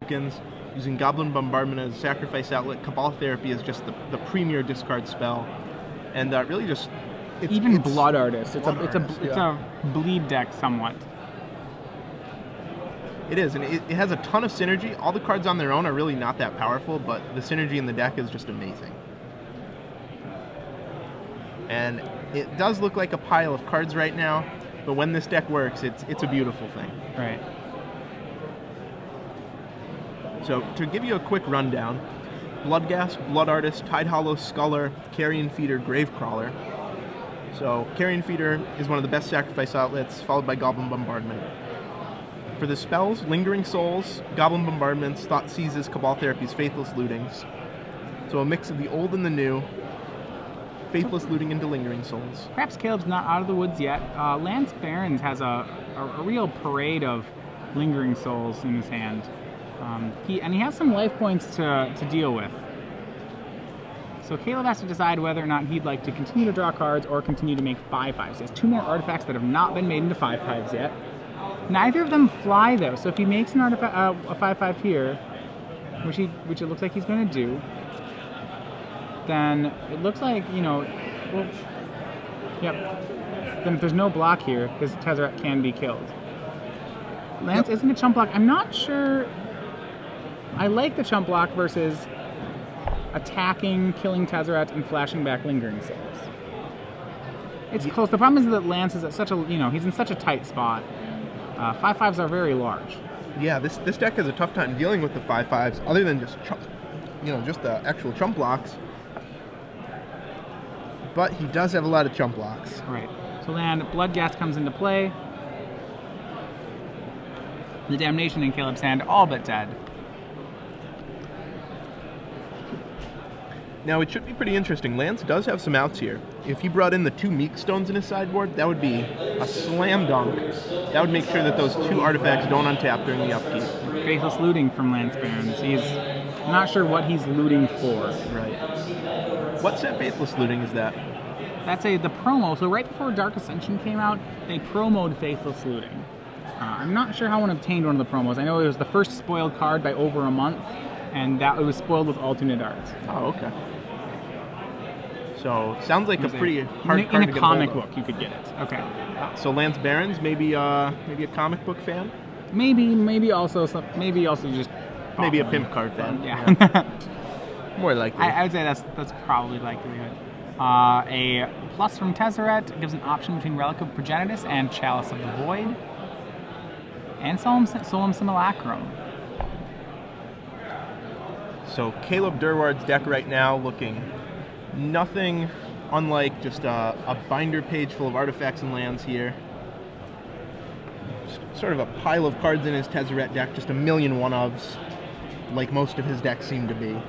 tokens, using Goblin Bombardment as a sacrifice outlet. Cabal Therapy is just the premier discard spell, and really just it's Blood Artist. It's a bleed deck somewhat. It is, and it has a ton of synergy. All the cards on their own are really not that powerful, but the synergy in the deck is just amazing. And it does look like a pile of cards right now, but when this deck works, it's a beautiful thing. Right. So to give you a quick rundown, Bloodghast, Blood Artist, Tidehollow, Sculler, Carrion Feeder, Gravecrawler. So Carrion Feeder is one of the best sacrifice outlets, followed by Goblin Bombardment. For the spells, Lingering Souls, Goblin Bombardments, Thought Seizes, Cabal Therapy's Faithless Lootings. So a mix of the old and the new. Faithless Looting into Lingering Souls. Perhaps Caleb's not out of the woods yet. Lance Behrens has a real parade of Lingering Souls in his hand. He has some life points to deal with. So Caleb has to decide whether or not he'd like to continue to draw cards or continue to make 5/5s. He has 2 more artifacts that have not been made into 5/5s yet. Neither of them fly though, so if he makes an artifact, a 5/5 here, which it looks like he's going to do, then it looks like, well, yep. Then if there's no block here, his Tezzeret can be killed. Lance isn't a chump block. I'm not sure. I like the chump block versus attacking, killing Tezzeret, and flashing back Lingering Souls. It's close. The problem is that Lance is at such a, he's in such a tight spot. 5/5s are very large. Yeah, this deck has a tough time dealing with the 5/5s, other than just just the actual chump blocks. But he does have a lot of chump blocks. Right. So land Bloodghast comes into play. The Damnation in Caleb's hand, all but dead. Now it should be pretty interesting. Lance does have some outs here. If he brought in the 2 Meek Stones in his sideboard, that would be a slam dunk. That would make sure that those 2 artifacts don't untap during the upkeep. Faithless Looting from Lance Behrens. He's not sure what he's looting for. Right. What set Faithless Looting is that? That's the promo. So right before Dark Ascension came out, they promoted Faithless Looting. I'm not sure how one obtained one of the promos. I know it was the first spoiled card by over a month, and that it was spoiled with alternate art. Oh, okay. So sounds like a pretty hard card in a to comic get a hold book. You could get it. Okay. So Lance Behrens, maybe a comic book fan. Maybe also just maybe a pimp card fan. Yeah. More likely. I would say that's probably likelihood. A plus from Tezzeret gives an option between Relic of Progenitus and Chalice of the Void, and Solemn Simulacrum. So Caleb Durward's deck right now looking nothing unlike just a binder page full of artifacts and lands here. Just sort of a pile of cards in his Tezzeret deck, just a million one-ofs, like most of his decks seem to be.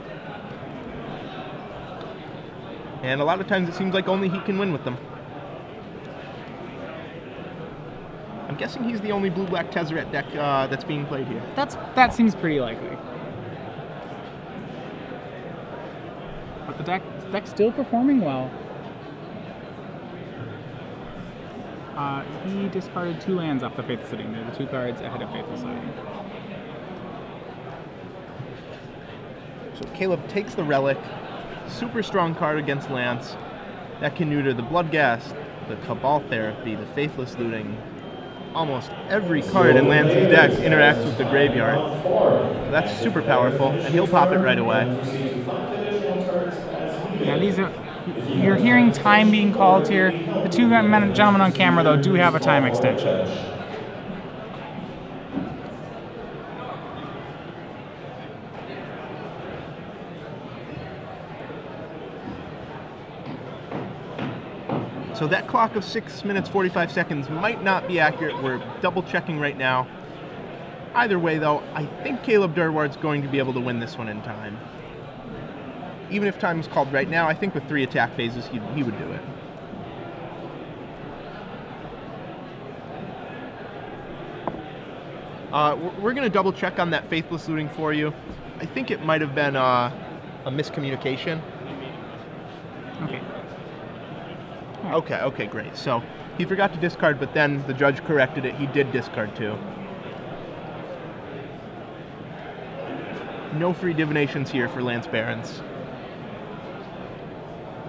And a lot of times it seems like only he can win with them. I'm guessing he's the only blue-black Tezzeret deck that's being played here. That seems pretty likely. But the deck's still performing well. He discarded 2 lands off the Faithless Looting. They're the 2 cards ahead of Faithless Looting. So Caleb takes the Relic. Super strong card against Lance. That can neuter the Bloodghast, the Cabal Therapy, the Faithless Looting. Almost every card in Lance's deck interacts with the graveyard. So that's super powerful, and he'll pop it right away. Yeah, you're hearing time being called here. The 2 gentlemen on camera, though, do have a time extension. So that clock of 6 minutes 45 seconds might not be accurate. We're double checking right now. Either way, though, I think Caleb Durward's going to be able to win this one in time. Even if time is called right now, I think with 3 attack phases, he would do it. We're going to double check on that Faithless Looting for you. I think it might have been a miscommunication. Okay. Okay, great. So he forgot to discard, but then the judge corrected it. He did discard 2. No free divinations here for Lance Behrens.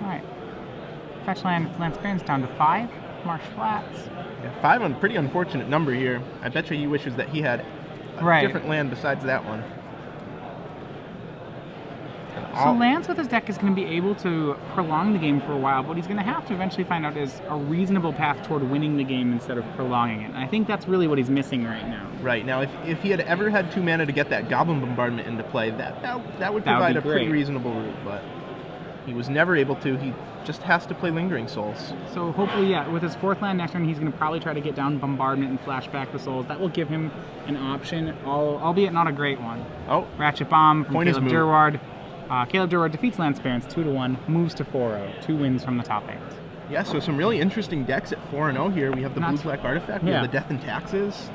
Alright. Fetch land Lance Behrens down to 5. Marsh Flats. Yeah, 5 on pretty unfortunate number here. I bet you he wishes that he had a different land besides that one. So Lance with his deck is going to be able to prolong the game for a while, but what he's going to have to eventually find out is a reasonable path toward winning the game instead of prolonging it. And I think that's really what he's missing right now. Right. Now, if he had ever had 2 mana to get that Goblin Bombardment into play, that would provide a pretty reasonable route, but he was never able to. He just has to play Lingering Souls. So hopefully, yeah, with his 4th land next turn, he's going to probably try to get down Bombardment and flash back the Souls. That will give him an option, albeit not a great one. Oh. Ratchet Bomb from Caleb Durward. Caleb Durward defeats Lance Behrens 2-1, moves to 4-0, 2 wins from the top 8. Yeah, so some really interesting decks at 4-0 here. We have the Blue-Black Artifact, we have the Death and Taxes.